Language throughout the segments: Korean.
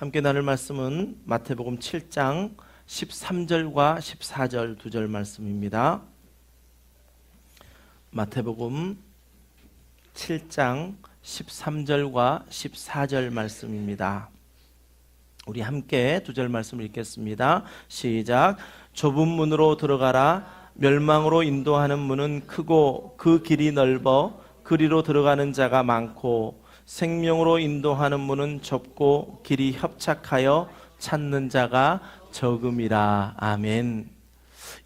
함께 나눌 말씀은 마태복음 7장 13절과 14절 두 절 말씀입니다. 마태복음 7장 13절과 14절 말씀입니다. 우리 함께 두 절 말씀을 읽겠습니다. 시작. 좁은 문으로 들어가라. 멸망으로 인도하는 문은 크고 그 길이 넓어 그리로 들어가는 자가 많고 생명으로 인도하는 문은 좁고 길이 협착하여 찾는 자가 적음이라. 아멘.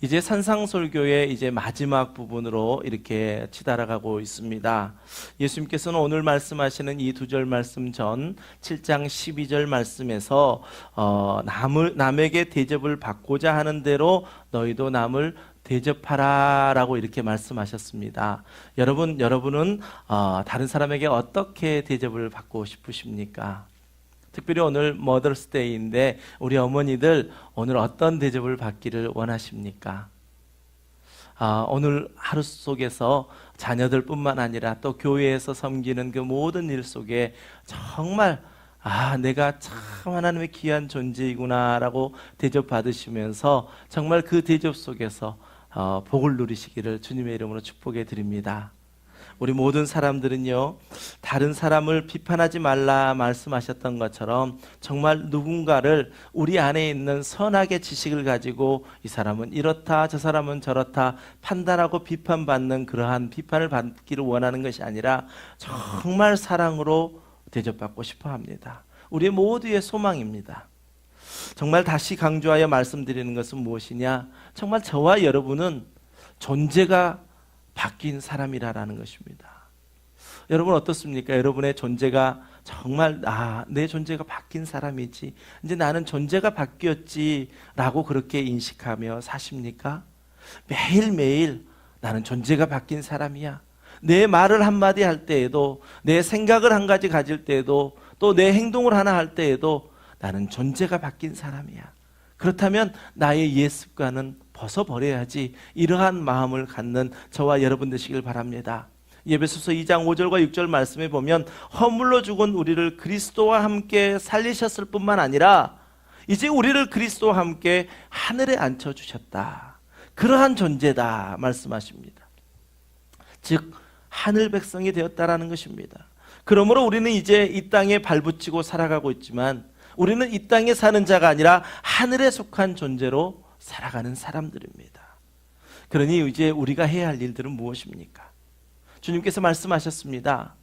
이제 산상설교의 이제 마지막 부분으로 이렇게 치달아가고 있습니다. 예수님께서는 오늘 말씀하시는 이 두 절 말씀 전 7장 12절 말씀에서 남에게 대접을 받고자 하는 대로 너희도 남을 대접하라 라고 이렇게 말씀하셨습니다. 여러분은 다른 사람에게 어떻게 대접을 받고 싶으십니까? 특별히 오늘 머더스데이인데 우리 어머니들 오늘 어떤 대접을 받기를 원하십니까? 오늘 하루 속에서 자녀들 뿐만 아니라 또 교회에서 섬기는 그 모든 일 속에 정말 내가 참 하나님의 귀한 존재이구나 라고 대접받으시면서 정말 그 대접 속에서 복을 누리시기를 주님의 이름으로 축복해 드립니다. 우리 모든 사람들은요, 다른 사람을 비판하지 말라 말씀하셨던 것처럼 정말 누군가를 우리 안에 있는 선악의 지식을 가지고 이 사람은 이렇다 저 사람은 저렇다 판단하고 비판받는 그러한 비판을 받기를 원하는 것이 아니라 정말 사랑으로 대접받고 싶어 합니다. 우리 모두의 소망입니다. 정말 다시 강조하여 말씀드리는 것은 무엇이냐? 정말 저와 여러분은 존재가 바뀐 사람이라는 것입니다. 여러분 어떻습니까? 여러분의 존재가 정말 내 존재가 바뀐 사람이지, 이제 나는 존재가 바뀌었지 라고 그렇게 인식하며 사십니까? 매일매일 나는 존재가 바뀐 사람이야. 내 말을 한마디 할 때에도, 내 생각을 한 가지 가질 때에도, 또 내 행동을 하나 할 때에도 나는 존재가 바뀐 사람이야. 그렇다면 나의 옛 습관은 벗어버려야지. 이러한 마음을 갖는 저와 여러분 되시길 바랍니다. 에베소서 2장 5절과 6절 말씀에 보면 허물로 죽은 우리를 그리스도와 함께 살리셨을 뿐만 아니라 이제 우리를 그리스도와 함께 하늘에 앉혀주셨다. 그러한 존재다 말씀하십니다. 즉 하늘 백성이 되었다라는 것입니다. 그러므로 우리는 이제 이 땅에 발붙이고 살아가고 있지만 우리는 이 땅에 사는 자가 아니라 하늘에 속한 존재로 살아가는 사람들입니다. 그러니 이제 우리가 해야 할 일들은 무엇입니까? 주님께서 말씀하셨습니다.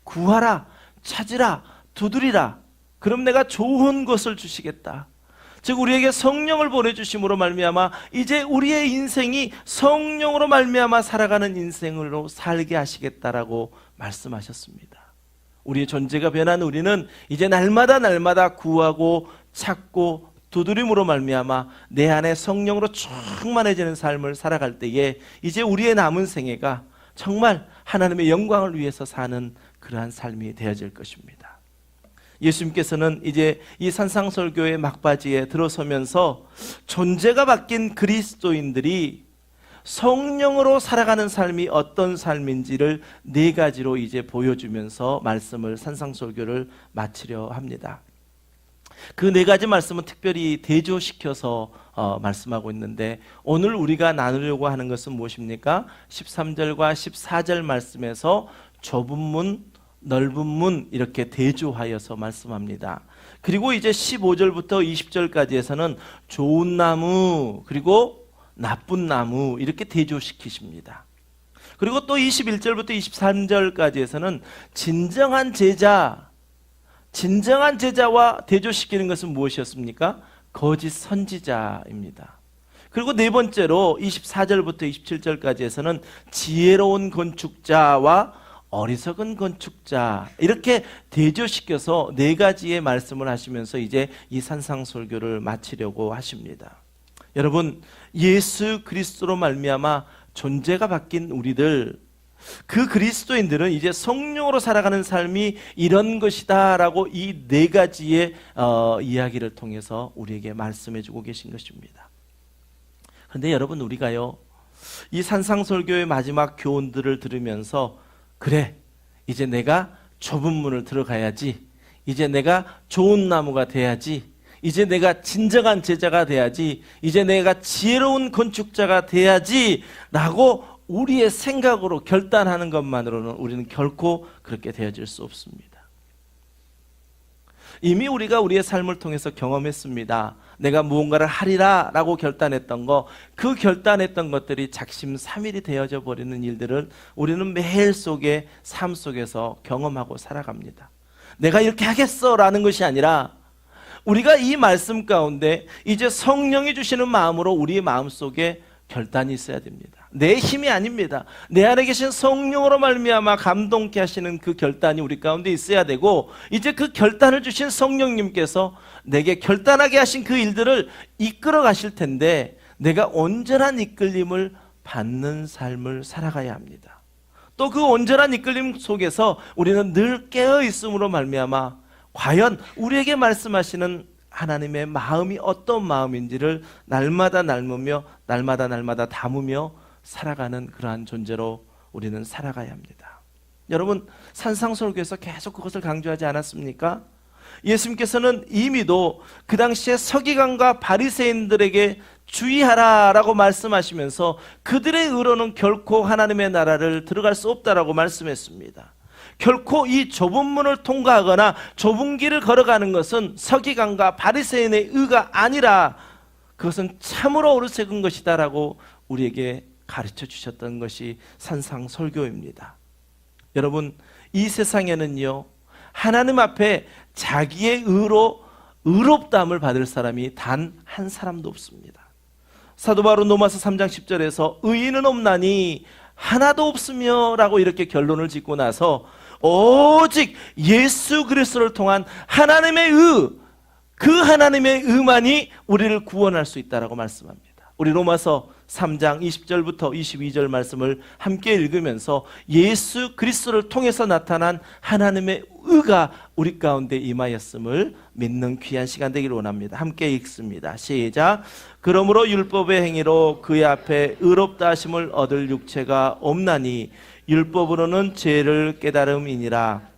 구하라, 찾으라, 두드리라. 그럼 내가 좋은 것을 주시겠다. 즉 우리에게 성령을 보내주심으로 말미암아 이제 우리의 인생이 성령으로 말미암아 살아가는 인생으로 살게 하시겠다라고 말씀하셨습니다. 우리의 존재가 변한 우리는 이제 날마다 구하고 찾고 두드림으로 말미암아 내 안에 성령으로 충만해지는 삶을 살아갈 때에 이제 우리의 남은 생애가 정말 하나님의 영광을 위해서 사는 그러한 삶이 되어질 것입니다. 예수님께서는 이제 이 산상설교의 막바지에 들어서면서 존재가 바뀐 그리스도인들이 성령으로 살아가는 삶이 어떤 삶인지를 네 가지로 이제 보여주면서 말씀을 산상설교를 마치려 합니다. 그 네 가지 말씀은 특별히 대조시켜서 말씀하고 있는데 오늘 우리가 나누려고 하는 것은 무엇입니까? 13절과 14절 말씀에서 좁은 문, 넓은 문 이렇게 대조하여서 말씀합니다. 그리고 이제 15절부터 20절까지에서는 좋은 나무 그리고 나쁜 나무 이렇게 대조시키십니다. 그리고 또 21절부터 23절까지에서는 진정한 제자와 대조시키는 것은 무엇이었습니까? 거짓 선지자입니다. 그리고 네 번째로 24절부터 27절까지에서는 지혜로운 건축자와 어리석은 건축자 이렇게 대조시켜서 네 가지의 말씀을 하시면서 이제 이 산상설교를 마치려고 하십니다. 여러분 예수 그리스도로 말미암아 존재가 바뀐 우리들, 그 그리스도인들은 이제 성령으로 살아가는 삶이 이런 것이다 라고 이 네 가지의 이야기를 통해서 우리에게 말씀해 주고 계신 것입니다. 그런데 여러분 우리가요 이 산상설교의 마지막 교훈들을 들으면서 그래 이제 내가 좁은 문을 들어가야지, 이제 내가 좋은 나무가 돼야지. 이제 내가 진정한 제자가 돼야지. 이제 내가 지혜로운 건축자가 돼야지 라고 우리의 생각으로 결단하는 것만으로는 우리는 결코 그렇게 되어질 수 없습니다. 이미 우리가 우리의 삶을 통해서 경험했습니다. 내가 무언가를 하리라 라고 결단했던 거, 그 결단했던 것들이 작심삼일이 되어져 버리는 일들을 우리는 매일 속에 삶 속에서 경험하고 살아갑니다. 내가 이렇게 하겠어 라는 것이 아니라 우리가 이 말씀 가운데 이제 성령이 주시는 마음으로 우리의 마음속에 결단이 있어야 됩니다. 내 힘이 아닙니다. 내 안에 계신 성령으로 말미암아 감동케 하시는 그 결단이 우리 가운데 있어야 되고, 이제 그 결단을 주신 성령님께서 내게 결단하게 하신 그 일들을 이끌어 가실 텐데, 내가 온전한 이끌림을 받는 삶을 살아가야 합니다. 또 그 온전한 이끌림 속에서 우리는 늘 깨어 있음으로 말미암아 과연 우리에게 말씀하시는 하나님의 마음이 어떤 마음인지를 날마다 날마다 담으며 살아가는 그러한 존재로 우리는 살아가야 합니다. 여러분, 산상설교에서 계속 그것을 강조하지 않았습니까? 예수님께서는 이미도 그 당시에 서기관과 바리새인들에게 주의하라라고 말씀하시면서 그들의 의로는 결코 하나님의 나라를 들어갈 수 없다라고 말씀했습니다. 결코 이 좁은 문을 통과하거나 좁은 길을 걸어가는 것은 서기관과 바리새인의 의가 아니라 그것은 참으로 어리석은 것이다 라고 우리에게 가르쳐 주셨던 것이 산상설교입니다. 여러분, 이 세상에는요, 하나님 앞에 자기의 의로 의롭다함을 받을 사람이 단 한 사람도 없습니다. 사도 바울 로마서 3장 10절에서 의인은 없나니 하나도 없으며 라고 이렇게 결론을 짓고 나서 오직 예수 그리스도를 통한 하나님의 의, 그 하나님의 의만이 우리를 구원할 수 있다라고 말씀합니다. 우리 로마서 3장 20절부터 22절 말씀을 함께 읽으면서 예수 그리스도를 통해서 나타난 하나님의 의가 우리 가운데 임하였음을 믿는 귀한 시간 되기를 원합니다. 함께 읽습니다. 시작. 그러므로 율법의 행위로 그의 앞에 의롭다 하심을 얻을 육체가 없나니 율법으로는 죄를 깨달음이니라.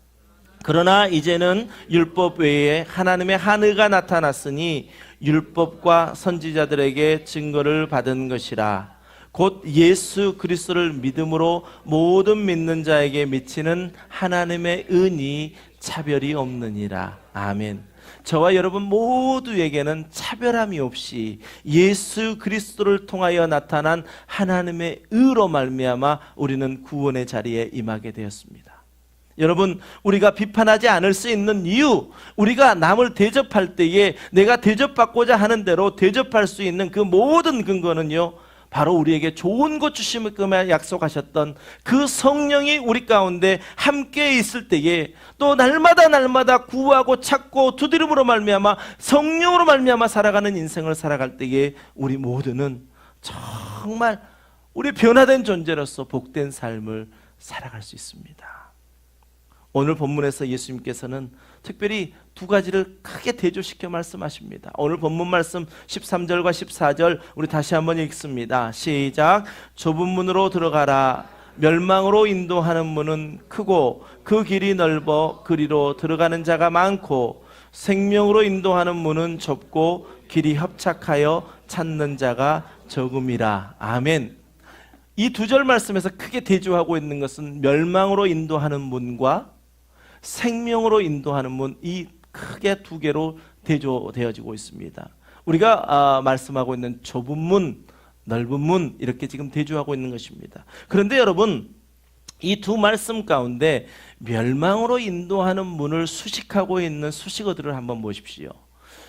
그러나 이제는 율법 외에 하나님의 한 의가 나타났으니 율법과 선지자들에게 증거를 받은 것이라. 곧 예수 그리스도를 믿음으로 모든 믿는 자에게 미치는 하나님의 은이 차별이 없느니라. 아멘. 저와 여러분 모두에게는 차별함이 없이 예수 그리스도를 통하여 나타난 하나님의 의로 말미암아 우리는 구원의 자리에 임하게 되었습니다. 여러분, 우리가 비판하지 않을 수 있는 이유, 우리가 남을 대접할 때에 내가 대접받고자 하는 대로 대접할 수 있는 그 모든 근거는요, 바로 우리에게 좋은 것 주심을 약속하셨던 그 성령이 우리 가운데 함께 있을 때에, 또 날마다 구하고 찾고 두드림으로 말미암아 성령으로 말미암아 살아가는 인생을 살아갈 때에 우리 모두는 정말 우리 변화된 존재로서 복된 삶을 살아갈 수 있습니다. 오늘 본문에서 예수님께서는 특별히 두 가지를 크게 대조시켜 말씀하십니다. 오늘 본문 말씀 13절과 14절 우리 다시 한번 읽습니다. 시작. 좁은 문으로 들어가라. 멸망으로 인도하는 문은 크고 그 길이 넓어 그리로 들어가는 자가 많고 생명으로 인도하는 문은 좁고 길이 협착하여 찾는 자가 적음이라. 아멘. 이 두 절 말씀에서 크게 대조하고 있는 것은 멸망으로 인도하는 문과 생명으로 인도하는 문, 이 크게 두 개로 대조되어지고 있습니다. 우리가 말씀하고 있는 좁은 문, 넓은 문 이렇게 지금 대조하고 있는 것입니다. 그런데 여러분, 이 두 말씀 가운데 멸망으로 인도하는 문을 수식하고 있는 수식어들을 한번 보십시오.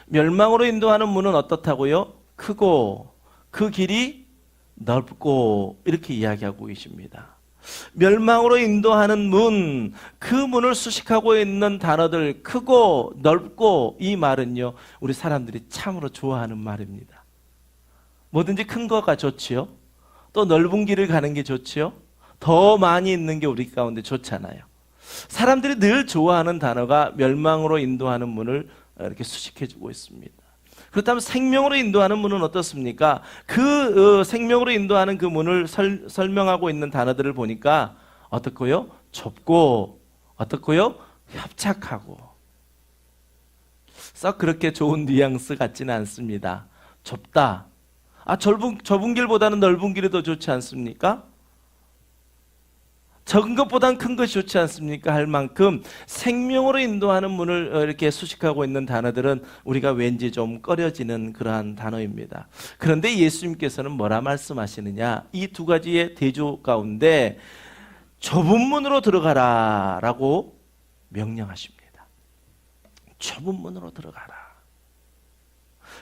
멸망으로 인도하는 문은 어떻다고요? 크고 그 길이 넓고 이렇게 이야기하고 계십니다. 멸망으로 인도하는 문, 그 문을 수식하고 있는 단어들 크고 넓고, 이 말은요 우리 사람들이 참으로 좋아하는 말입니다. 뭐든지 큰 거가 좋지요. 또 넓은 길을 가는 게 좋지요. 더 많이 있는 게 우리 가운데 좋잖아요. 사람들이 늘 좋아하는 단어가 멸망으로 인도하는 문을 이렇게 수식해주고 있습니다. 그렇다면 생명으로 인도하는 문은 어떻습니까? 그 생명으로 인도하는 그 문을 설명하고 있는 단어들을 보니까 어떻고요? 좁고, 어떻고요? 협착하고. 썩 그렇게 좋은 뉘앙스 같지는 않습니다. 좁다. 좁은 길보다는 넓은 길이 더 좋지 않습니까? 적은 것보단 큰 것이 좋지 않습니까? 할 만큼 생명으로 인도하는 문을 이렇게 수식하고 있는 단어들은 우리가 왠지 좀 꺼려지는 그러한 단어입니다. 그런데 예수님께서는 뭐라 말씀하시느냐? 이 두 가지의 대조 가운데 좁은 문으로 들어가라 라고 명령하십니다. 좁은 문으로 들어가라.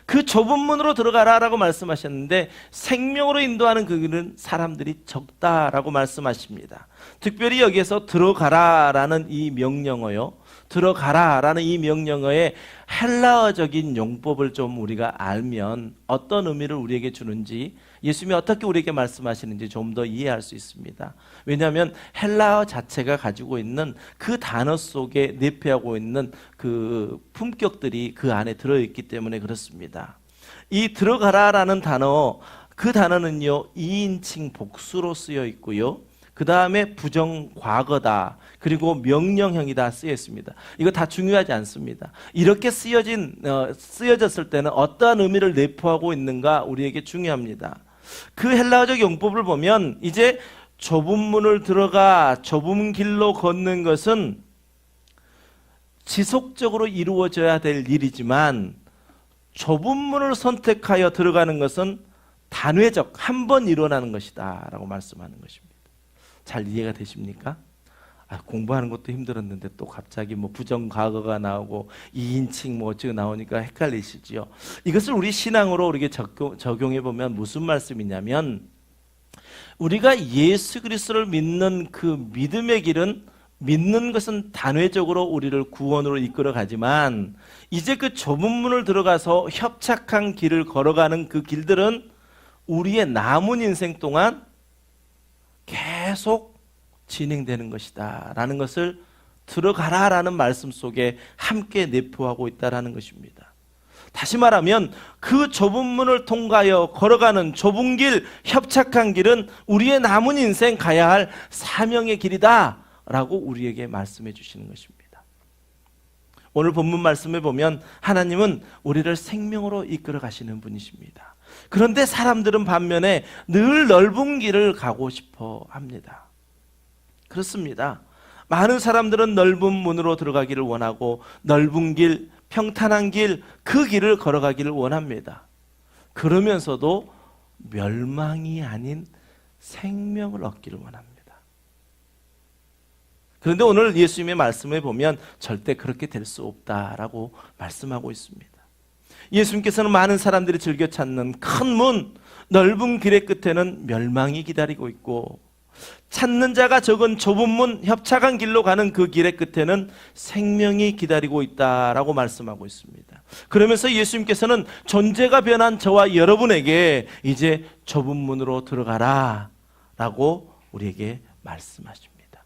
그 좁은 문으로 들어가라라고 말씀하셨는데 생명으로 인도하는 그 길은 사람들이 적다라고 말씀하십니다. 특별히 여기에서 들어가라라는 이 명령어요. 들어가라라는 이 명령어의 헬라어적인 용법을 좀 우리가 알면 어떤 의미를 우리에게 주는지, 예수님이 어떻게 우리에게 말씀하시는지 좀 더 이해할 수 있습니다. 왜냐하면 헬라어 자체가 가지고 있는 그 단어 속에 내포하고 있는 그 품격들이 그 안에 들어있기 때문에 그렇습니다. 이 들어가라라는 단어, 그 단어는요 2인칭 복수로 쓰여 있고요, 그 다음에 부정 과거다, 그리고 명령형이다 쓰여 있습니다. 이거 다 중요하지 않습니다. 이렇게 쓰여졌을 때는 어떠한 의미를 내포하고 있는가 우리에게 중요합니다. 그 헬라어적 용법을 보면 이제 좁은 문을 들어가 좁은 길로 걷는 것은 지속적으로 이루어져야 될 일이지만, 좁은 문을 선택하여 들어가는 것은 단회적, 한 번 일어나는 것이다 라고 말씀하는 것입니다. 잘 이해가 되십니까? 공부하는 것도 힘들었는데 또 갑자기 뭐 부정과거가 나오고 2인칭 뭐 어쩌고 나오니까 헷갈리시죠? 이것을 우리 신앙으로 우리에게 적용해 보면 무슨 말씀이냐면, 우리가 예수 그리스도를 믿는 그 믿음의 길은, 믿는 것은 단회적으로 우리를 구원으로 이끌어 가지만, 이제 그 좁은 문을 들어가서 협착한 길을 걸어가는 그 길들은 우리의 남은 인생 동안 계속 진행되는 것이다 라는 것을 들어가라라는 말씀 속에 함께 내포하고 있다라는 것입니다. 다시 말하면 그 좁은 문을 통과하여 걸어가는 좁은 길, 협착한 길은 우리의 남은 인생 가야 할 사명의 길이다 라고 우리에게 말씀해 주시는 것입니다. 오늘 본문 말씀에 보면 하나님은 우리를 생명으로 이끌어 가시는 분이십니다. 그런데 사람들은 반면에 늘 넓은 길을 가고 싶어 합니다. 그렇습니다. 많은 사람들은 넓은 문으로 들어가기를 원하고 넓은 길, 평탄한 길, 그 길을 걸어가기를 원합니다. 그러면서도 멸망이 아닌 생명을 얻기를 원합니다. 그런데 오늘 예수님의 말씀에 보면 절대 그렇게 될 수 없다라고 말씀하고 있습니다. 예수님께서는 많은 사람들이 즐겨 찾는 큰 문, 넓은 길의 끝에는 멸망이 기다리고 있고, 찾는 자가 적은 좁은 문, 협착한 길로 가는 그 길의 끝에는 생명이 기다리고 있다라고 말씀하고 있습니다. 그러면서 예수님께서는 존재가 변한 저와 여러분에게 이제 좁은 문으로 들어가라 라고 우리에게 말씀하십니다.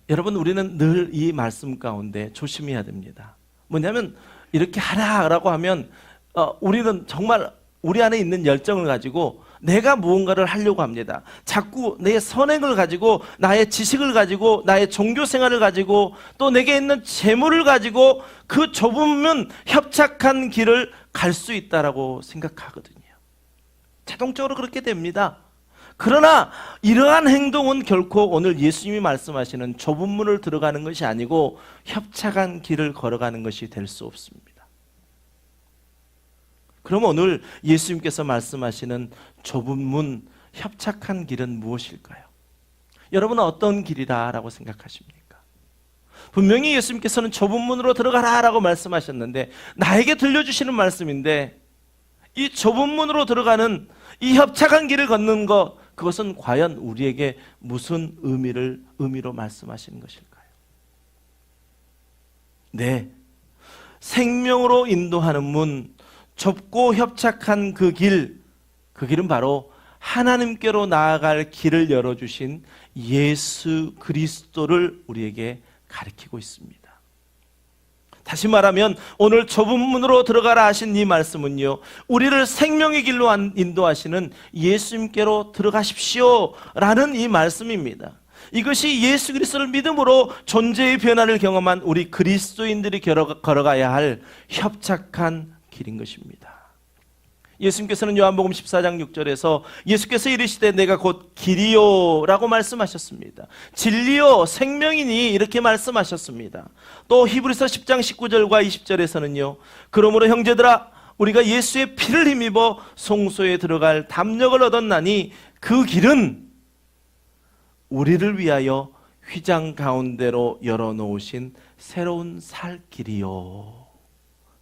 여러분, 우리는 늘 이 말씀 가운데 조심해야 됩니다. 뭐냐면 이렇게 하라라고 하면 우리는 정말 우리 안에 있는 열정을 가지고 내가 무언가를 하려고 합니다. 자꾸 내 선행을 가지고, 나의 지식을 가지고, 나의 종교 생활을 가지고, 또 내게 있는 재물을 가지고 그 좁으면 협착한 길을 갈 수 있다라고 생각하거든요. 자동적으로 그렇게 됩니다. 그러나 이러한 행동은 결코 오늘 예수님이 말씀하시는 좁은 문을 들어가는 것이 아니고 협착한 길을 걸어가는 것이 될 수 없습니다. 그럼 오늘 예수님께서 말씀하시는 좁은 문, 협착한 길은 무엇일까요? 여러분은 어떤 길이다라고 생각하십니까? 분명히 예수님께서는 좁은 문으로 들어가라라고 말씀하셨는데, 나에게 들려주시는 말씀인데, 이 좁은 문으로 들어가는 이 협착한 길을 걷는 것, 그것은 과연 우리에게 무슨 의미로 말씀하시는 것일까요? 네, 생명으로 인도하는 문, 좁고 협착한 그 길은 바로 하나님께로 나아갈 길을 열어주신 예수 그리스도를 우리에게 가리키고 있습니다. 다시 말하면 오늘 좁은 문으로 들어가라 하신 이 말씀은요, 우리를 생명의 길로 인도하시는 예수님께로 들어가십시오 라는 이 말씀입니다. 이것이 예수 그리스도를 믿음으로 존재의 변화를 경험한 우리 그리스도인들이 걸어가야 할 협착한 길인 것입니다. 예수님께서는 요한복음 14장 6절에서 예수께서 이르시되 내가 곧 길이요 라고 말씀하셨습니다. 진리요 생명이니 이렇게 말씀하셨습니다. 또 히브리서 10장 19절과 20절에서는요, 그러므로 형제들아 우리가 예수의 피를 힘입어 송소에 들어갈 담력을 얻었나니 그 길은 우리를 위하여 휘장 가운데로 열어놓으신 새로운 살 길이요.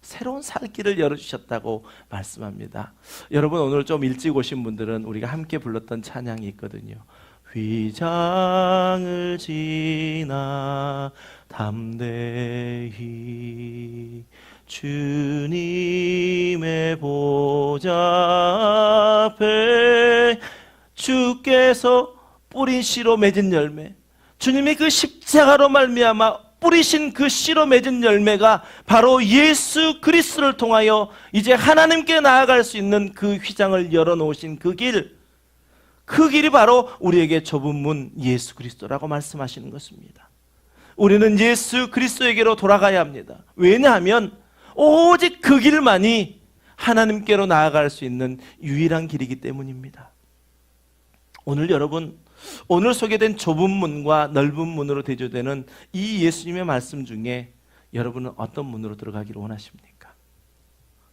새로운 살 길을 열어주셨다고 말씀합니다. 여러분, 오늘 좀 일찍 오신 분들은 우리가 함께 불렀던 찬양이 있거든요. 휘장을 지나 담대히 주님의 보좌 앞에 주께서 뿌린 씨로 맺은 열매, 주님이 그 십자가로 말미암아 뿌리신 그 씨로 맺은 열매가 바로 예수 그리스도를 통하여 이제 하나님께 나아갈 수 있는 그 휘장을 열어놓으신 그 길, 그 길이 바로 우리에게 좁은 문 예수 그리스도라고 말씀하시는 것입니다. 우리는 예수 그리스도에게로 돌아가야 합니다. 왜냐하면 오직 그 길만이 하나님께로 나아갈 수 있는 유일한 길이기 때문입니다. 오늘 여러분, 오늘 소개된 좁은 문과 넓은 문으로 대조되는 이 예수님의 말씀 중에 여러분은 어떤 문으로 들어가기를 원하십니까?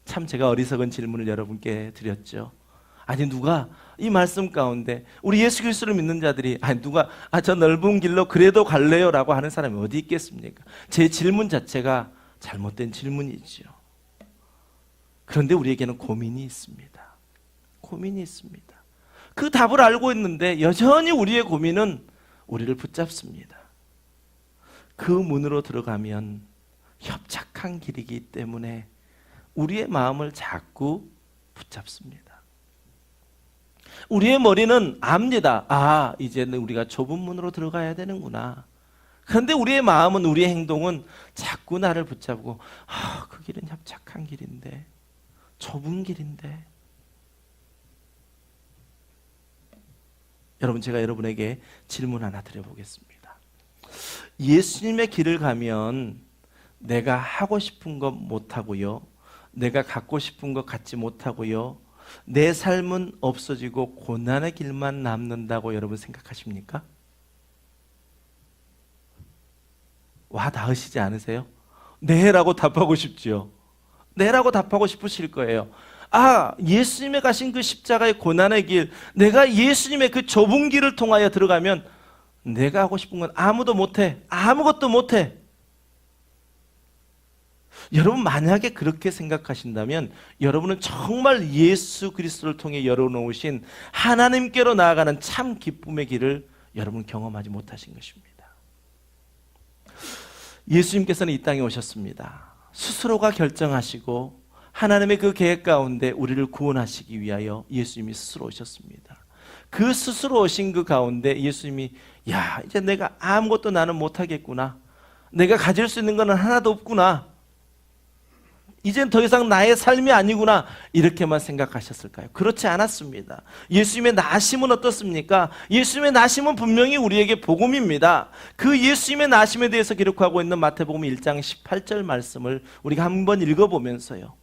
참 제가 어리석은 질문을 여러분께 드렸죠. 아니, 누가 이 말씀 가운데 우리 예수 그리스도를 믿는 자들이 누가 저 넓은 길로 그래도 갈래요 라고 하는 사람이 어디 있겠습니까? 제 질문 자체가 잘못된 질문이죠. 그런데 우리에게는 고민이 있습니다. 고민이 있습니다. 그 답을 알고 있는데 여전히 우리의 고민은 우리를 붙잡습니다. 그 문으로 들어가면 협착한 길이기 때문에 우리의 마음을 자꾸 붙잡습니다. 우리의 머리는 압니다. 이제는 우리가 좁은 문으로 들어가야 되는구나. 그런데 우리의 마음은, 우리의 행동은 자꾸 나를 붙잡고 그 길은 협착한 길인데, 좁은 길인데. 여러분, 제가 여러분에게 질문 하나 드려보겠습니다. 예수님의 길을 가면 내가 하고 싶은 것 못하고요, 내가 갖고 싶은 것 갖지 못하고요, 내 삶은 없어지고 고난의 길만 남는다고 여러분 생각하십니까? 와 닿으시지 않으세요? 네라고 답하고 싶지요. 네라고 답하고 싶으실 거예요. 예수님의 가신 그 십자가의 고난의 길, 내가 예수님의 그 좁은 길을 통하여 들어가면 내가 하고 싶은 건 아무도 못해. 아무것도 못해. 여러분, 만약에 그렇게 생각하신다면 여러분은 정말 예수 그리스도를 통해 열어놓으신 하나님께로 나아가는 참 기쁨의 길을 여러분 경험하지 못하신 것입니다. 예수님께서는 이 땅에 오셨습니다. 스스로가 결정하시고 하나님의 그 계획 가운데 우리를 구원하시기 위하여 예수님이 스스로 오셨습니다. 그 스스로 오신 그 가운데 예수님이 이제 내가 아무것도 나는 못하겠구나, 내가 가질 수 있는 것은 하나도 없구나, 이젠 더 이상 나의 삶이 아니구나, 이렇게만 생각하셨을까요? 그렇지 않았습니다. 예수님의 나심은 어떻습니까? 예수님의 나심은 분명히 우리에게 복음입니다. 그 예수님의 나심에 대해서 기록하고 있는 마태복음 1장 18절 말씀을 우리가 한번 읽어보면서요,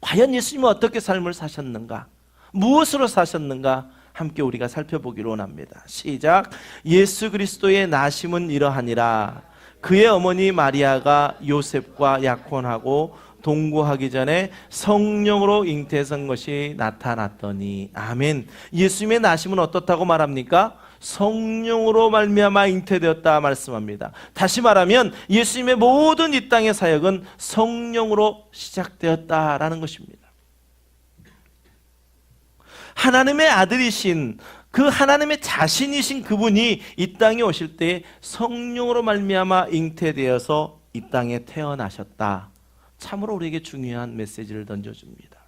과연 예수님은 어떻게 삶을 사셨는가, 무엇으로 사셨는가 함께 우리가 살펴보기로 원합니다. 시작. 예수 그리스도의 나심은 이러하니라. 그의 어머니 마리아가 요셉과 약혼하고 동거하기 전에 성령으로 잉태한 것이 나타났더니. 아멘. 예수님의 나심은 어떻다고 말합니까? 성령으로 말미암아 잉태되었다 말씀합니다. 다시 말하면 예수님의 모든 이 땅의 사역은 성령으로 시작되었다라는 것입니다. 하나님의 아들이신, 그 하나님의 자신이신 그분이 이 땅에 오실 때 성령으로 말미암아 잉태되어서 이 땅에 태어나셨다. 참으로 우리에게 중요한 메시지를 던져줍니다.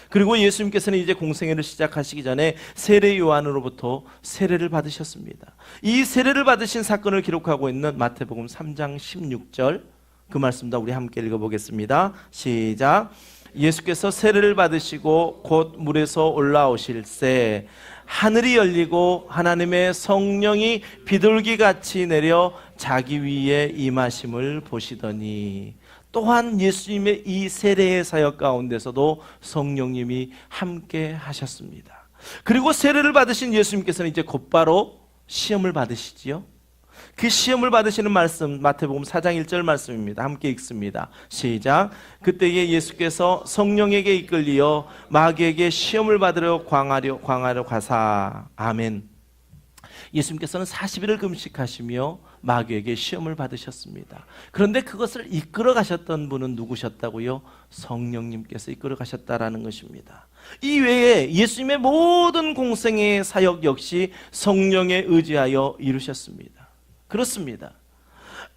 그리고 예수님께서는 이제 공생애를 시작하시기 전에 세례 요한으로부터 세례를 받으셨습니다. 이 세례를 받으신 사건을 기록하고 있는 마태복음 3장 16절, 그 말씀도 우리 함께 읽어보겠습니다. 시작. 예수께서 세례를 받으시고 곧 물에서 올라오실새 하늘이 열리고 하나님의 성령이 비둘기같이 내려 자기 위에 임하심을 보시더니, 또한 예수님의 이 세례의 사역 가운데서도 성령님이 함께 하셨습니다. 그리고 세례를 받으신 예수님께서는 이제 곧바로 시험을 받으시지요. 그 시험을 받으시는 말씀, 마태복음 4장 1절 말씀입니다. 함께 읽습니다. 시작. 그때에 예수께서 성령에게 이끌리어 마귀에게 시험을 받으려 광야로 가사. 아멘. 예수님께서는 40일을 금식하시며 마귀에게 시험을 받으셨습니다. 그런데 그것을 이끌어 가셨던 분은 누구셨다고요? 성령님께서 이끌어 가셨다라는 것입니다. 이 외에 예수님의 모든 공생의 사역 역시 성령에 의지하여 이루셨습니다. 그렇습니다.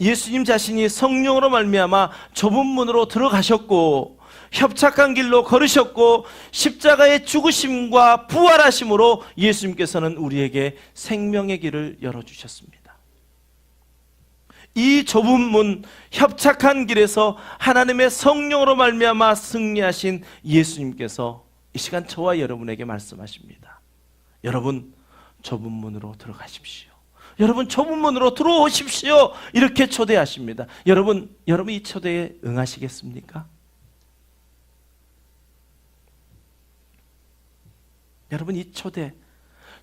예수님 자신이 성령으로 말미암아 좁은 문으로 들어가셨고 협착한 길로 걸으셨고 십자가의 죽으심과 부활하심으로 예수님께서는 우리에게 생명의 길을 열어주셨습니다. 이 좁은 문, 협착한 길에서 하나님의 성령으로 말미암아 승리하신 예수님께서 이 시간 저와 여러분에게 말씀하십니다. 여러분, 좁은 문으로 들어가십시오. 여러분, 좁은 문으로 들어오십시오. 이렇게 초대하십니다. 여러분 이 초대에 응하시겠습니까? 여러분, 이 초대,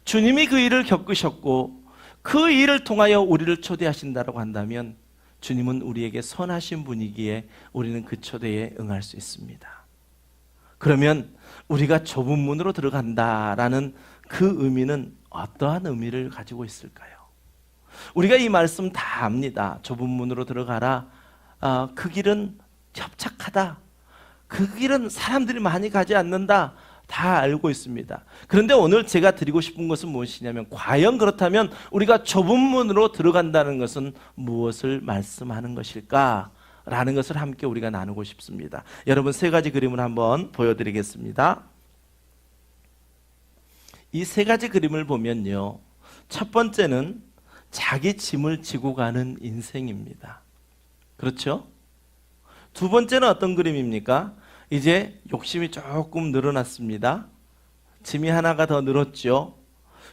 주님이 그 일을 겪으셨고 그 일을 통하여 우리를 초대하신다고 한다면 주님은 우리에게 선하신 분이기에 우리는 그 초대에 응할 수 있습니다. 그러면 우리가 좁은 문으로 들어간다라는 그 의미는 어떠한 의미를 가지고 있을까요? 우리가 이 말씀 다 압니다. 좁은 문으로 들어가라. 그 길은 협착하다. 그 길은 사람들이 많이 가지 않는다. 다 알고 있습니다. 그런데 오늘 제가 드리고 싶은 것은 무엇이냐면, 과연 그렇다면 우리가 좁은 문으로 들어간다는 것은 무엇을 말씀하는 것일까? 라는 것을 함께 우리가 나누고 싶습니다. 여러분, 세 가지 그림을 한번 보여드리겠습니다. 이 세 가지 그림을 보면요, 첫 번째는 자기 짐을 지고 가는 인생입니다. 그렇죠? 두 번째는 어떤 그림입니까? 이제 욕심이 조금 늘어났습니다. 짐이 하나가 더 늘었죠.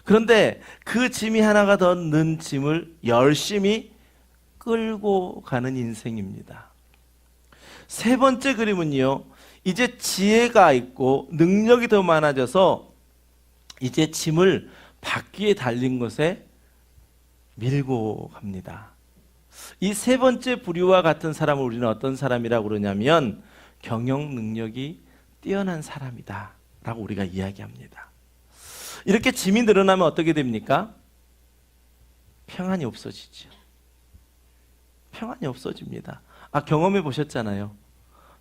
그런데 그 짐이 하나가 더 는 짐을 열심히 끌고 가는 인생입니다. 세 번째 그림은요, 이제 지혜가 있고 능력이 더 많아져서 이제 짐을 바퀴에 달린 것에 밀고 갑니다. 이 세 번째 부류와 같은 사람을 우리는 어떤 사람이라고 그러냐면 경영 능력이 뛰어난 사람이다 라고 우리가 이야기합니다. 이렇게 짐이 늘어나면 어떻게 됩니까? 평안이 없어지죠. 평안이 없어집니다. 경험해 보셨잖아요.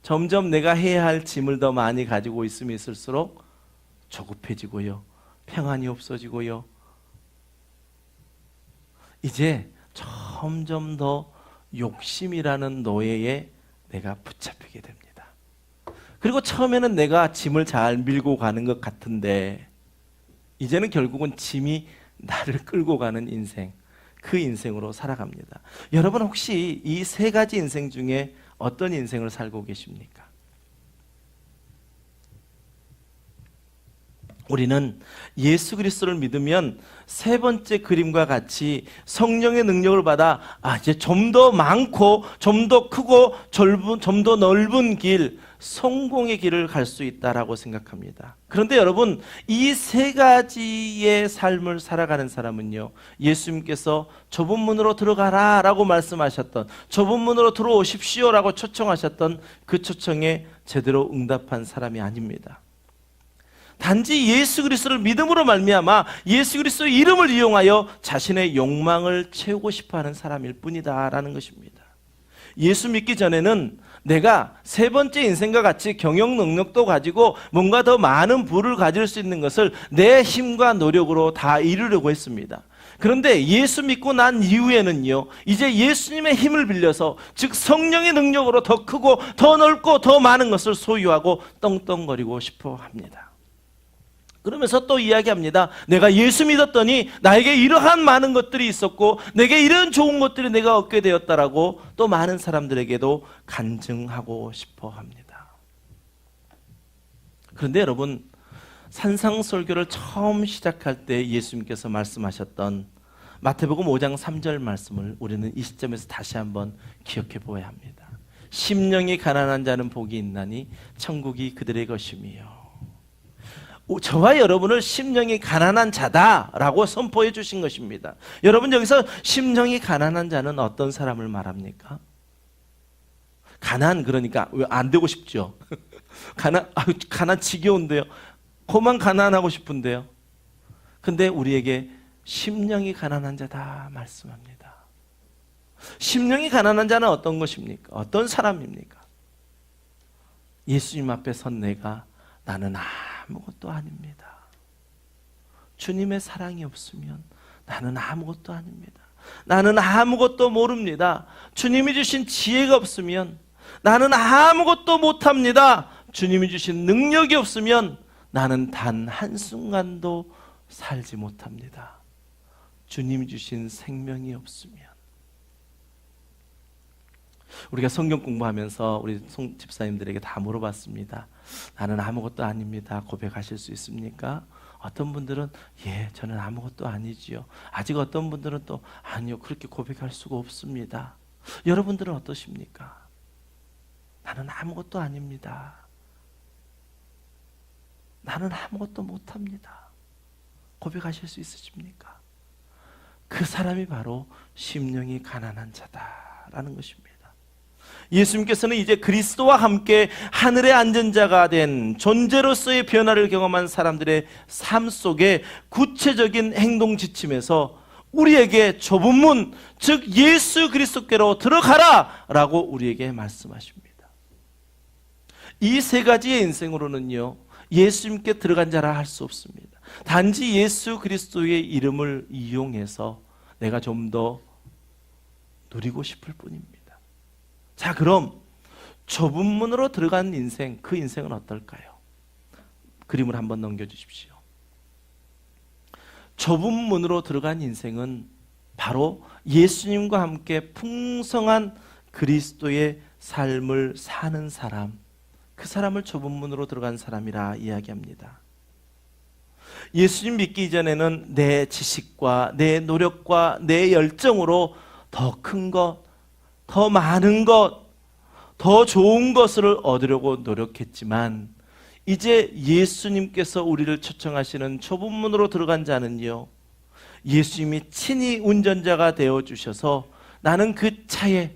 점점 내가 해야 할 짐을 더 많이 가지고 있으면 있을수록 조급해지고요, 평안이 없어지고요, 이제 점점 더 욕심이라는 노예에 내가 붙잡히게 됩니다. 그리고 처음에는 내가 짐을 잘 밀고 가는 것 같은데 이제는 결국은 짐이 나를 끌고 가는 인생, 그 인생으로 살아갑니다. 여러분, 혹시 이 세 가지 인생 중에 어떤 인생을 살고 계십니까? 우리는 예수 그리스도를 믿으면 세 번째 그림과 같이 성령의 능력을 받아 이제 좀 더 많고 좀 더 크고 좀 더 넓은 길, 성공의 길을 갈 수 있다라고 생각합니다. 그런데 여러분, 이 세 가지의 삶을 살아가는 사람은요, 예수님께서 좁은 문으로 들어가라 라고 말씀하셨던, 좁은 문으로 들어오십시오 라고 초청하셨던 그 초청에 제대로 응답한 사람이 아닙니다. 단지 예수 그리스도를 믿음으로 말미암아 예수 그리스도의 이름을 이용하여 자신의 욕망을 채우고 싶어하는 사람일 뿐이다라는 것입니다. 예수 믿기 전에는 내가 세 번째 인생과 같이 경영 능력도 가지고 뭔가 더 많은 부를 가질 수 있는 것을 내 힘과 노력으로 다 이루려고 했습니다. 그런데 예수 믿고 난 이후에는요, 이제 예수님의 힘을 빌려서, 즉 성령의 능력으로 더 크고 더 넓고 더 많은 것을 소유하고 떵떵거리고 싶어 합니다. 그러면서 또 이야기합니다. 내가 예수 믿었더니 나에게 이러한 많은 것들이 있었고 내게 이런 좋은 것들이 내가 얻게 되었다라고 또 많은 사람들에게도 간증하고 싶어 합니다. 그런데 여러분, 산상설교를 처음 시작할 때 예수님께서 말씀하셨던 마태복음 5장 3절 말씀을 우리는 이 시점에서 다시 한번 기억해 보아야 합니다. 심령이 가난한 자는 복이 있나니 천국이 그들의 것이며, 저와 여러분을 심령이 가난한 자다라고 선포해 주신 것입니다. 여러분, 여기서 심령이 가난한 자는 어떤 사람을 말합니까? 가난, 그러니까 왜 안 되고 싶죠? 가난 지겨운데요. 그만 가난하고 싶은데요. 근데 우리에게 심령이 가난한 자다 말씀합니다. 심령이 가난한 자는 어떤 것입니까? 어떤 사람입니까? 예수님 앞에 선 내가 나는 아무것도 아닙니다. 주님의 사랑이 없으면 나는 아무것도 아닙니다. 나는 아무것도 모릅니다. 주님이 주신 지혜가 없으면 나는 아무것도 못합니다. 주님이 주신 능력이 없으면 나는 단 한순간도 살지 못합니다. 주님이 주신 생명이 없으면. 우리가 성경 공부하면서 우리 송 집사님들에게 다 물어봤습니다. 나는 아무것도 아닙니다. 고백하실 수 있습니까? 어떤 분들은 예, 저는 아무것도 아니지요. 아직 어떤 분들은 또 아니요, 그렇게 고백할 수가 없습니다. 여러분들은 어떠십니까? 나는 아무것도 아닙니다. 나는 아무것도 못합니다. 고백하실 수 있으십니까? 그 사람이 바로 심령이 가난한 자다라는 것입니다. 예수님께서는 이제 그리스도와 함께 하늘에 앉은 자가 된 존재로서의 변화를 경험한 사람들의 삶 속에 구체적인 행동 지침에서 우리에게 좁은 문, 즉 예수 그리스도께로 들어가라 라고 우리에게 말씀하십니다. 이 세 가지의 인생으로는요, 예수님께 들어간 자라 할 수 없습니다. 단지 예수 그리스도의 이름을 이용해서 내가 좀 더 누리고 싶을 뿐입니다. 자, 그럼 좁은 문으로 들어간 인생, 그 인생은 어떨까요? 그림을 한번 넘겨주십시오. 좁은 문으로 들어간 인생은 바로 예수님과 함께 풍성한 그리스도의 삶을 사는 사람, 그 사람을 좁은 문으로 들어간 사람이라 이야기합니다. 예수님 믿기 이전에는 내 지식과 내 노력과 내 열정으로 더 큰 것, 더 많은 것, 더 좋은 것을 얻으려고 노력했지만 이제 예수님께서 우리를 초청하시는 좁은 문으로 들어간 자는요, 예수님이 친히 운전자가 되어주셔서 나는 그 차에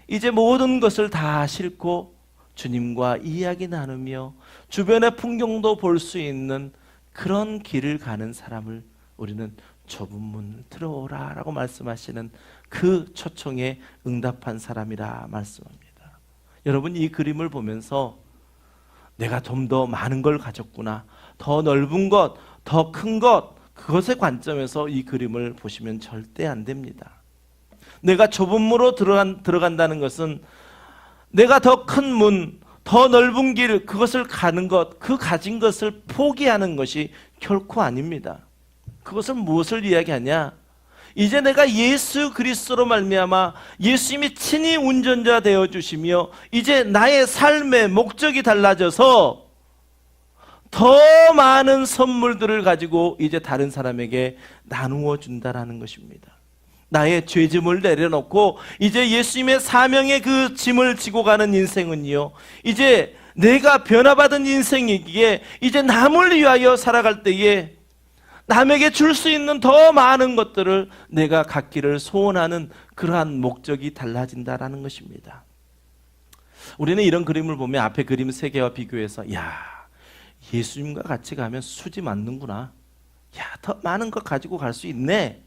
이제 모든 것을 다 싣고 주님과 이야기 나누며 주변의 풍경도 볼 수 있는 그런 길을 가는 사람을 우리는 좁은 문을 들어오라 라고 말씀하시는 그 초청에 응답한 사람이라 말씀합니다. 여러분, 이 그림을 보면서 내가 좀 더 많은 걸 가졌구나, 더 넓은 것, 더 큰 것, 그것의 관점에서 이 그림을 보시면 절대 안 됩니다. 내가 좁은 문으로 들어간다는 것은 내가 더 큰 문, 더 넓은 길, 그것을 가는 것, 그 가진 것을 포기하는 것이 결코 아닙니다. 그것은 무엇을 이야기하냐? 이제 내가 예수 그리스도로 말미암아 예수님이 친히 운전자 되어 주시며 이제 나의 삶의 목적이 달라져서 더 많은 선물들을 가지고 이제 다른 사람에게 나누어 준다라는 것입니다. 나의 죄짐을 내려놓고 이제 예수님의 사명의 그 짐을 지고 가는 인생은요, 이제 내가 변화받은 인생이기에 이제 남을 위하여 살아갈 때에 남에게 줄 수 있는 더 많은 것들을 내가 갖기를 소원하는 그러한 목적이 달라진다라는 것입니다. 우리는 이런 그림을 보면 앞에 그림 3개와 비교해서 야, 예수님과 같이 가면 수지 맞는구나, 야, 더 많은 것 가지고 갈 수 있네,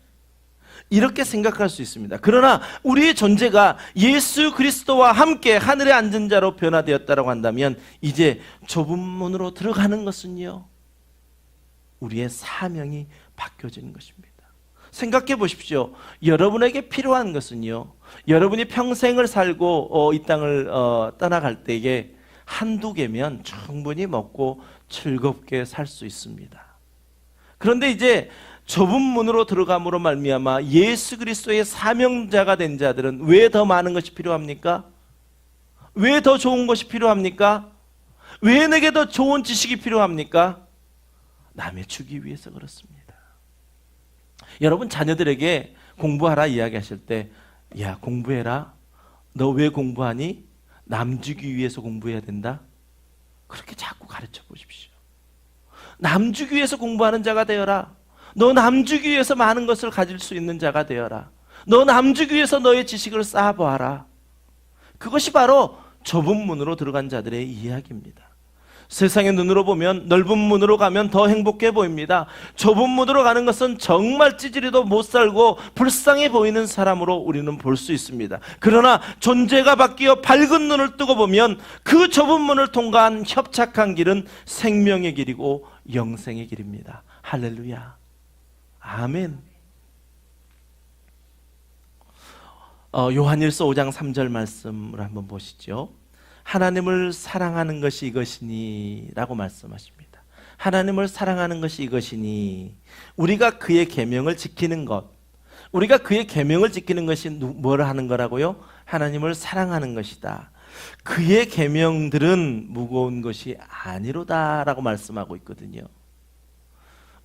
이렇게 생각할 수 있습니다. 그러나 우리의 존재가 예수 그리스도와 함께 하늘에 앉은 자로 변화되었다고 한다면 이제 좁은 문으로 들어가는 것은요, 우리의 사명이 바뀌어지는 것입니다. 생각해 보십시오. 여러분에게 필요한 것은요, 여러분이 평생을 살고 이 땅을 떠나갈 때에 한두 개면 충분히 먹고 즐겁게 살 수 있습니다. 그런데 이제 좁은 문으로 들어감으로 말미암아 예수 그리스도의 사명자가 된 자들은 왜 더 많은 것이 필요합니까? 왜 더 좋은 것이 필요합니까? 왜 내게 더 좋은 지식이 필요합니까? 남의 주기 위해서 그렇습니다. 여러분 자녀들에게 공부하라 이야기하실 때, 야 공부해라, 너 왜 공부하니? 남 주기 위해서 공부해야 된다? 그렇게 자꾸 가르쳐 보십시오. 남 주기 위해서 공부하는 자가 되어라. 너 남 주기 위해서 많은 것을 가질 수 있는 자가 되어라. 너 남 주기 위해서 너의 지식을 쌓아보아라. 그것이 바로 좁은 문으로 들어간 자들의 이야기입니다. 세상의 눈으로 보면 넓은 문으로 가면 더 행복해 보입니다. 좁은 문으로 가는 것은 정말 찌질이도 못 살고 불쌍해 보이는 사람으로 우리는 볼 수 있습니다. 그러나 존재가 바뀌어 밝은 눈을 뜨고 보면 그 좁은 문을 통과한 협착한 길은 생명의 길이고 영생의 길입니다. 할렐루야. 아멘. 요한일서 5장 3절 말씀을 한번 보시죠. 하나님을 사랑하는 것이 이것이니 라고 말씀하십니다. 하나님을 사랑하는 것이 이것이니, 우리가 그의 계명을 지키는 것, 우리가 그의 계명을 지키는 것이 뭘 하는 거라고요? 하나님을 사랑하는 것이다. 그의 계명들은 무거운 것이 아니로다 라고 말씀하고 있거든요.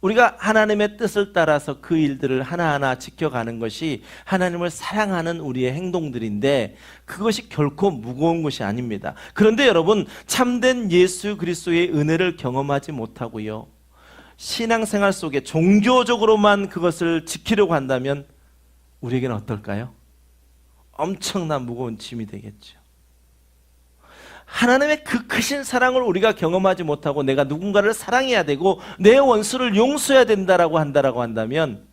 우리가 하나님의 뜻을 따라서 그 일들을 하나하나 지켜가는 것이 하나님을 사랑하는 우리의 행동들인데, 그것이 결코 무거운 것이 아닙니다. 그런데 여러분, 참된 예수 그리스도의 은혜를 경험하지 못하고요, 신앙생활 속에 종교적으로만 그것을 지키려고 한다면 우리에게는 어떨까요? 엄청난 무거운 짐이 되겠죠. 하나님의 그 크신 사랑을 우리가 경험하지 못하고 내가 누군가를 사랑해야 되고 내 원수를 용서해야 된다라고 한다면,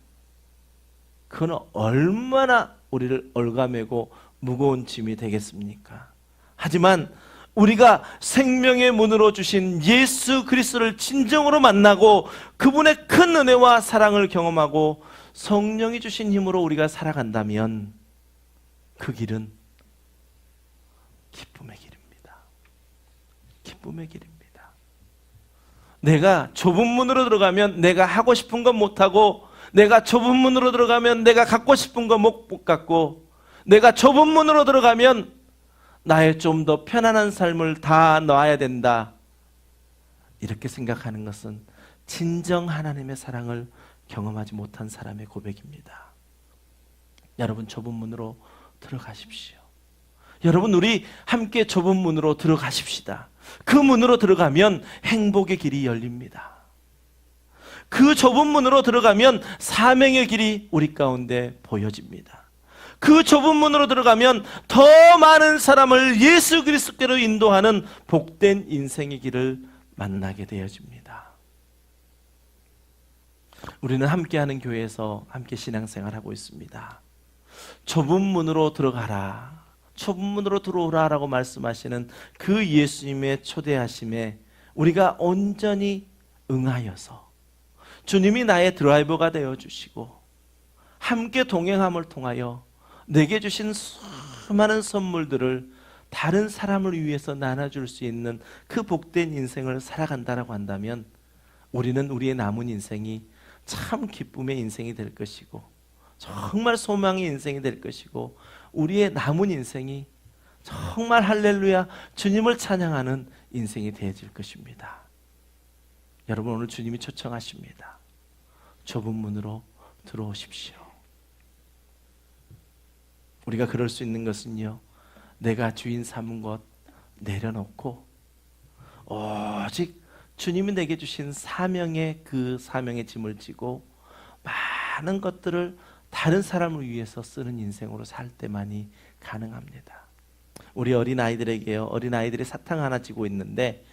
그건 얼마나 우리를 얽어매고 무거운 짐이 되겠습니까? 하지만 우리가 생명의 문으로 주신 예수 그리스도를 진정으로 만나고 그분의 큰 은혜와 사랑을 경험하고 성령이 주신 힘으로 우리가 살아간다면 그 길은 기쁨의 길입니다. 기쁨의 길입니다. 내가 좁은 문으로 들어가면 내가 하고 싶은 건 못하고, 내가 좁은 문으로 들어가면 내가 갖고 싶은 건 못 갖고, 내가 좁은 문으로 들어가면 나의 좀 더 편안한 삶을 다 놔야 된다, 이렇게 생각하는 것은 진정 하나님의 사랑을 경험하지 못한 사람의 고백입니다. 여러분 좁은 문으로 들어가십시오. 여러분 우리 함께 좁은 문으로 들어가십시다. 그 문으로 들어가면 행복의 길이 열립니다. 그 좁은 문으로 들어가면 사명의 길이 우리 가운데 보여집니다. 그 좁은 문으로 들어가면 더 많은 사람을 예수 그리스도께로 인도하는 복된 인생의 길을 만나게 되어집니다. 우리는 함께하는 교회에서 함께 신앙생활하고 있습니다. 좁은 문으로 들어가라, 좁은 문으로 들어오라 라고 말씀하시는 그 예수님의 초대하심에 우리가 온전히 응하여서 주님이 나의 드라이버가 되어주시고 함께 동행함을 통하여 내게 주신 수많은 선물들을 다른 사람을 위해서 나눠줄 수 있는 그 복된 인생을 살아간다라고 한다면, 우리는 우리의 남은 인생이 참 기쁨의 인생이 될 것이고 정말 소망의 인생이 될 것이고, 우리의 남은 인생이 정말 할렐루야 주님을 찬양하는 인생이 되어질 것입니다. 여러분 오늘 주님이 초청하십니다. 좁은 문으로 들어오십시오. 우리가 그럴 수 있는 것은요, 내가 주인 삼은 것 내려놓고 오직 주님이 내게 주신 사명의 그 사명의 짐을 지고 많은 것들을 다른 사람을 위해서 쓰는 인생으로 살 때만이 가능합니다. 우리 어린아이들에게요, 어린아이들이 사탕 하나 쥐고 있는데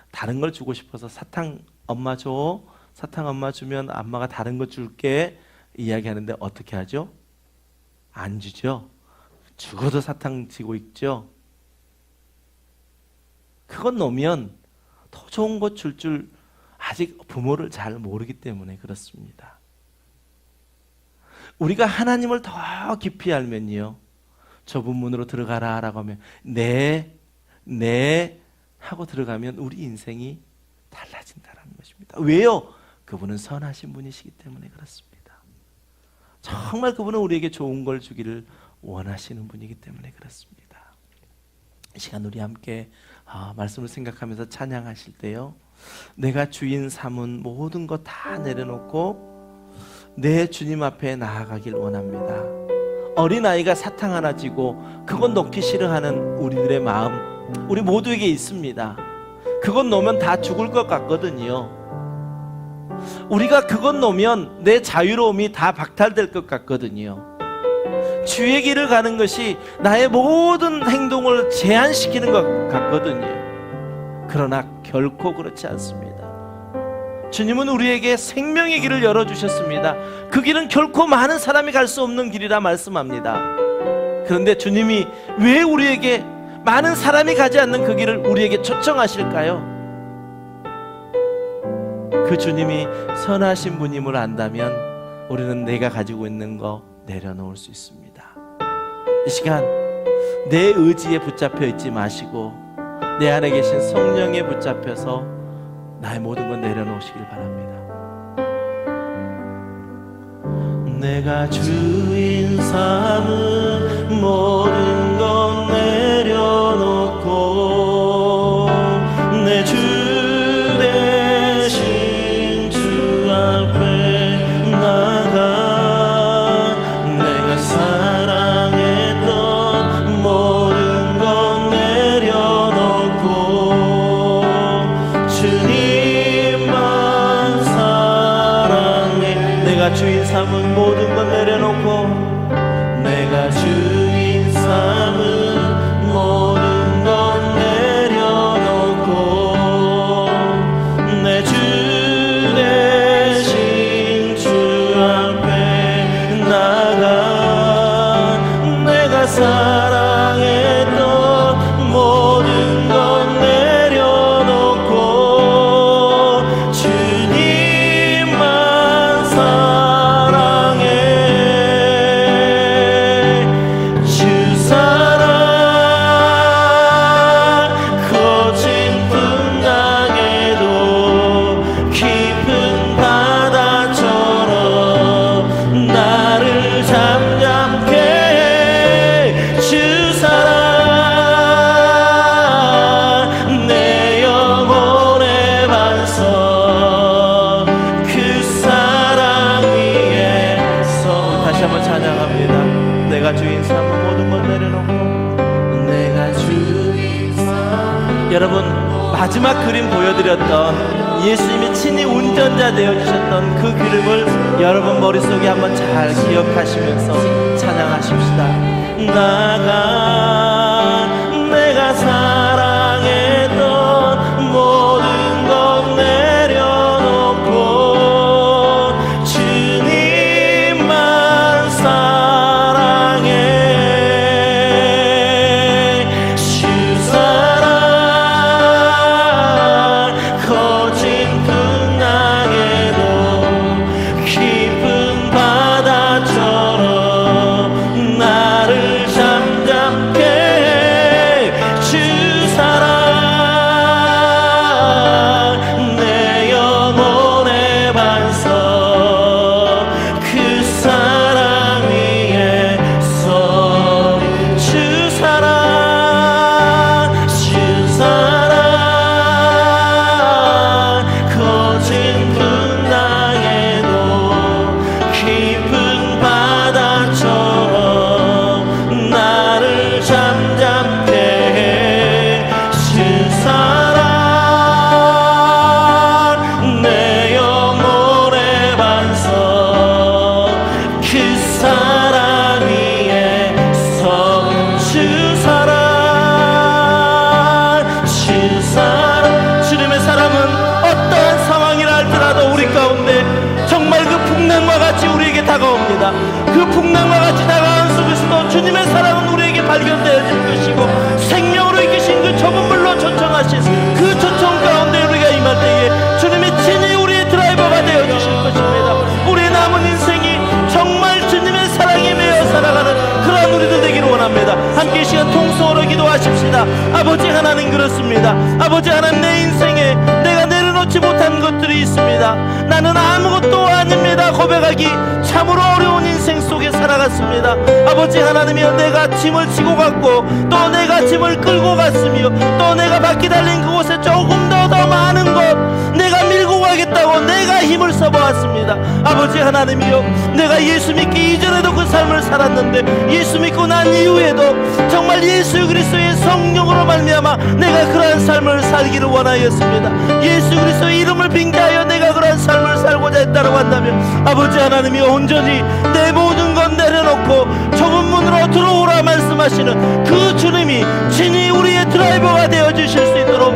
다른 걸 주고 싶어서 사탕 엄마 줘, 사탕 엄마 주면 엄마가 다른 거 줄게 이야기하는데 어떻게 하죠? 안 주죠. 죽어도 사탕 쥐고 있죠. 그건 놓으면 더 좋은 것 줄 줄 아직 부모를 잘 모르기 때문에 그렇습니다. 우리가 하나님을 더 깊이 알면요, 좁은 문으로 들어가라 라고 하면 네 하고 들어가면 우리 인생이 달라진다는 것입니다. 왜요? 그분은 선하신 분이시기 때문에 그렇습니다. 정말 그분은 우리에게 좋은 걸 주기를 원하시는 분이기 때문에 그렇습니다. 이 시간 우리 함께 말씀을 생각하면서 찬양하실 때요, 내가 주인 삼은 모든 것 다 내려놓고 내 주님 앞에 나아가길 원합니다. 어린아이가 사탕 하나 쥐고 그건 놓기 싫어하는 우리들의 마음, 우리 모두에게 있습니다. 그건 놓으면 다 죽을 것 같거든요. 우리가 그건 놓으면 내 자유로움이 다 박탈될 것 같거든요. 주의 길을 가는 것이 나의 모든 행동을 제한시키는 것 같거든요. 그러나 결코 그렇지 않습니다. 주님은 우리에게 생명의 길을 열어주셨습니다. 그 길은 결코 많은 사람이 갈 수 없는 길이라 말씀합니다. 그런데 주님이 왜 우리에게, 많은 사람이 가지 않는 그 길을 우리에게 초청하실까요? 그 주님이 선하신 분임을 안다면 우리는 내가 가지고 있는 거 내려놓을 수 있습니다. 이 시간 내 의지에 붙잡혀 있지 마시고 내 안에 계신 성령에 붙잡혀서 나의 모든 건 내려놓으시길 바랍니다. 내가 주인 삼은 모든 건 내려놓고 내 주 대신 주 앞에 나가 내가 사랑했던 모든 건 내려놓고 주님만 사랑해. 내가 주인 삼은 모든 건 내려놓고 내가 주인 삼은 모든 건 내려놓고 내 주 대신 주 앞에 나가 내가 사랑했던 모든 건 내려놓고 주님만 사랑해. 주 사랑 거친 풍랑에도 깊은 바다처럼 나를 잠잠케 해. 주 사랑 내 영혼의 반석 그 사랑 위에서 다시 한번 찬양합니다. 내가 주인 삼은 모든 건 내려놓고 내가 주인 삼은. 여러분, 마지막 그림 보여드렸던 예수님이 친히 운전자 되어주셨던 그 그림을 여러분 머릿속에 한번 잘 기억하시면서 찬양하십시다. 나가 내가 사랑했던 모든 건 내려놓고 주님만 사랑해. 주 사랑 거친 풍랑에도 깊은 바다처럼 나를 잠잠케 해. 주 사랑 내 영혼의 반석 그 사랑 위에서 주 사랑 주 사랑 거친 풍랑에도 깊은 바다처럼 나를 잠잠케 해. 주 사랑 내 영혼의 반석 그 사랑 위에서 주 사랑 주 사랑. 주님의 사랑은 어떠한 상황이라 할지라도 우리 가운데 정말 그 풍랑과 같이 우리에게 다가옵니다. 그 풍랑과 같이 다가온 속에서도 주님의 사랑은 우리에게 발견되어질 것이고 생명으로 이끄신 그 좁은 물로 초청하신 그 초청 가운데 우리가 임할 때에 주님이 친히 우리의 드라이버가 되어주실 것입니다. 우리의 남은 인생이 정말 주님의 사랑에 매여 살아가는 그런 우리도 되기를 원합니다. 함께 이 시간 통성으로 기도하십시다. 아버지 하나님, 그렇습니다. 아버지 하나님, 내 인생에 내가 내려놓지 못한 것들이 있습니다. 나는 아무것도 아닙니다 고백하기 참으로 어려운 인생 속에 살아가 살아갔습니다. 아버지 하나님이여, 내가 짐을 지고 갔고 또 내가 짐을 끌고 갔으며 또 내가 바퀴 달린 그곳에 조금 더 많은 것 내가 밀고 가겠다고 내가 힘을 써보았습니다. 아버지 하나님이여, 내가 예수 믿기 이전에도 그 삶을 살았는데 예수 믿고 난 이후에도 정말 예수 그리스도의 성령으로 말미암아 내가 그러한 삶을 살기를 원하였습니다. 예수 그리스도의 이름을 빙자하여 내가 그러한 삶을 살고자 했다고 한다면 아버지 하나님이여, 온전히 내 모든 것 내려놓고 좁은 문으로 들어오라 말씀하시는 그 주님이 친히 우리의 드라이버가 되어주실 수 있도록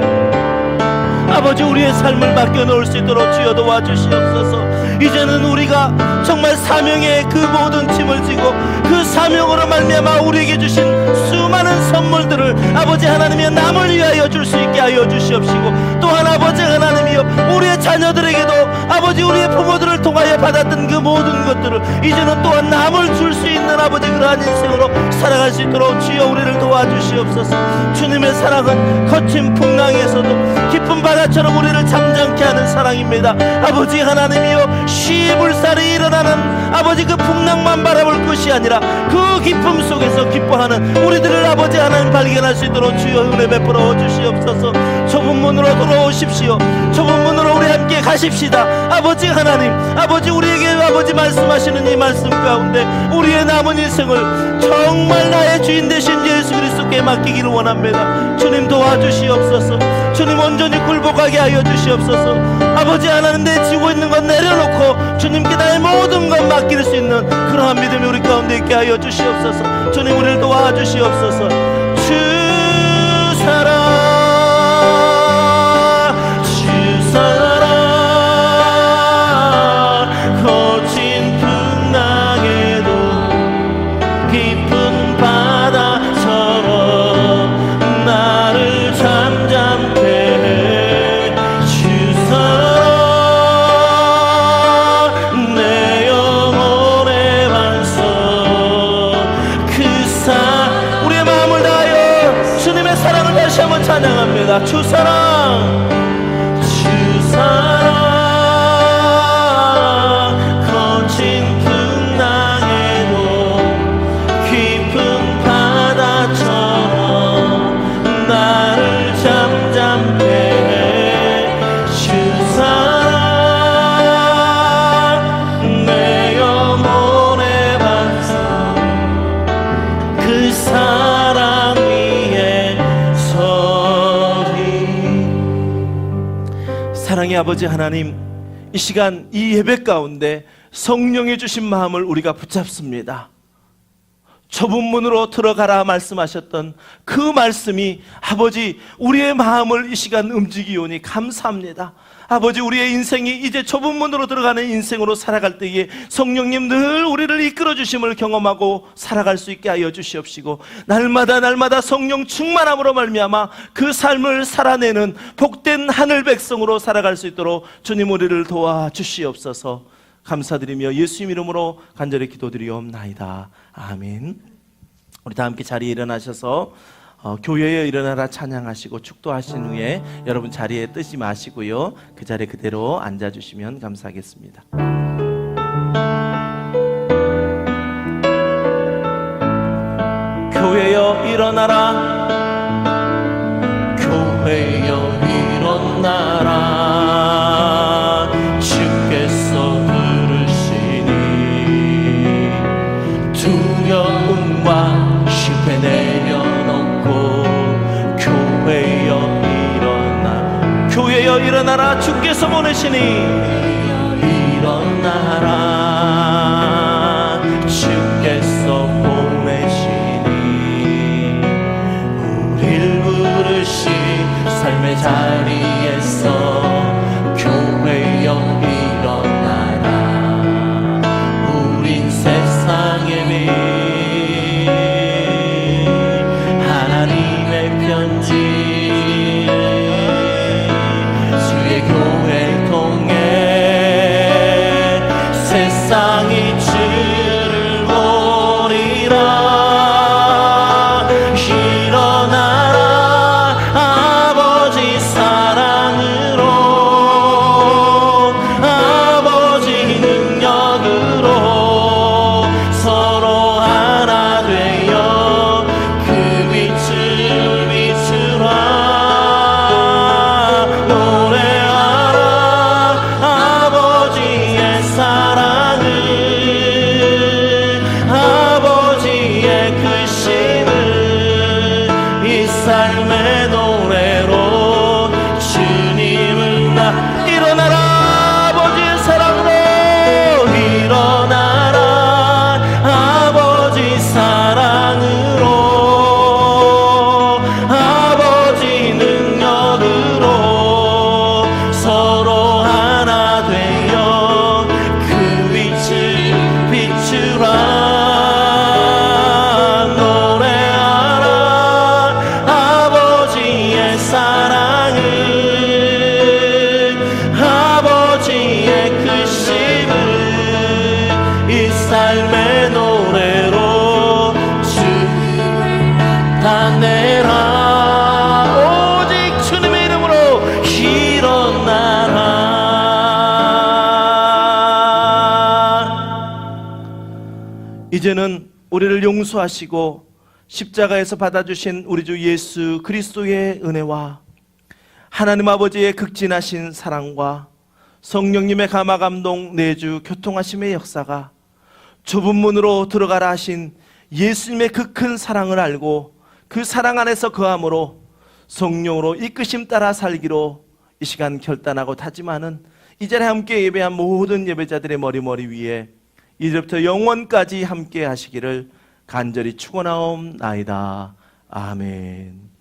아버지, 우리의 삶을 맡겨놓을 수 있도록 주여 도와주시옵소서. 이제는 우리가 정말 사명의 그 모든 짐을 지고 그 사명으로 말미암아 우리에게 주신 수많은 선물들을 아버지 하나님이여, 남을 위하여 줄 수 있게 하여 주시옵시고, 또한 아버지 하나님이여, 우리의 자녀들에게도 아버지 우리의 부모들을 통하여 받았던 그 모든 것들을 이제는 또한 남을 줄 수 있는 아버지 그러한 인생으로 살아갈 수 있도록 주여 우리를 도와주시옵소서. 주님의 사랑은 거친 풍랑에서도 깊은 바다처럼 우리를 잠잠케 하는 사랑입니다. 아버지 하나님이여, 시불살이 일어나는 아버지 그 풍랑만 바라볼 것이 아니라 그 기쁨 속에서 기뻐하는 우리들을 아버지 하나님 발견할 수 있도록 주여 은혜 베풀어 주시옵소서. 좁은 문으로 돌아오십시오. 좁은 문으로 우리 함께 가십시다. 아버지 하나님, 아버지 우리에게 아버지 말씀하시는 이 말씀 가운데 우리의 남은 인생을 정말 나의 주인 되신 예수 그리스도께 맡기기를 원합니다. 주님 도와주시옵소서. 주님 온전히 굴복하게 하여 주시옵소서. 아버지 하나님, 내 지고 있는 것 내려놓고 주님께 나의 모든 것 맡길 수 있는 그러한 믿음이 우리 가운데 있게 하여 주시옵소서. 주님 우리를 도와주시옵소서. 주 사랑 거친 풍랑에도 깊은 바다처럼 나를 잠잠케 해 주사. 내 영혼의 반석 우리의 마음을 다하여 주님의 사랑을 다시 한번 찬양합니다. 주사랑 주사랑 거친 풍랑에도 깊은 바다처럼 나를 잠잠케 해 주사랑. 내 영혼의 반석 그 사랑 위에 서리. 사랑의 아버지 하나님, 이 시간 이 예배 가운데 성령이 주신 마음을 우리가 붙잡습니다. 좁은 문으로 들어가라 말씀하셨던 그 말씀이 아버지 우리의 마음을 이 시간 움직이오니 감사합니다. 아버지, 우리의 인생이 이제 좁은 문으로 들어가는 인생으로 살아갈 때에 성령님 늘 우리를 이끌어 주심을 경험하고 살아갈 수 있게 하여 주시옵시고, 날마다 성령 충만함으로 말미암아 그 삶을 살아내는 복된 하늘 백성으로 살아갈 수 있도록 주님 우리를 도와주시옵소서. 감사드리며 예수님 이름으로 간절히 기도드리옵나이다. 아멘. 우리 다 함께 자리에 일어나셔서 교회에 일어나라 찬양하시고 축도하신 후에 여러분 자리에 뜨지 마시고요, 그 자리에 그대로 앉아주시면 감사하겠습니다. 교회여 일어나라, 교회여 일어나라, 주께서 부르시니 두려움과 실패 내려놓고 교회여 일어나. 교회여 일어나라, 주께서 보내시니 일어나라, 주께서 보내시니 우릴 부르시 삶의 자리에서 교회여 일어나라. 우린 세상의 빛, 하나님의 편지, 주의 교회 통해 이제는 우리를 용서하시고 십자가에서 받아주신 우리 주 예수 그리스도의 은혜와 하나님 아버지의 극진하신 사랑과 성령님의 감화감동 내주 교통하심의 역사가 좁은 문으로 들어가라 하신 예수님의 그 큰 사랑을 알고 그 사랑 안에서 거함으로 성령으로 이끄심 따라 살기로 이 시간 결단하고 다짐하는 이 자리에 함께 예배한 모든 예배자들의 머리 위에 이제부터 영원까지 함께 하시기를 간절히 축원하옵나이다. 아멘.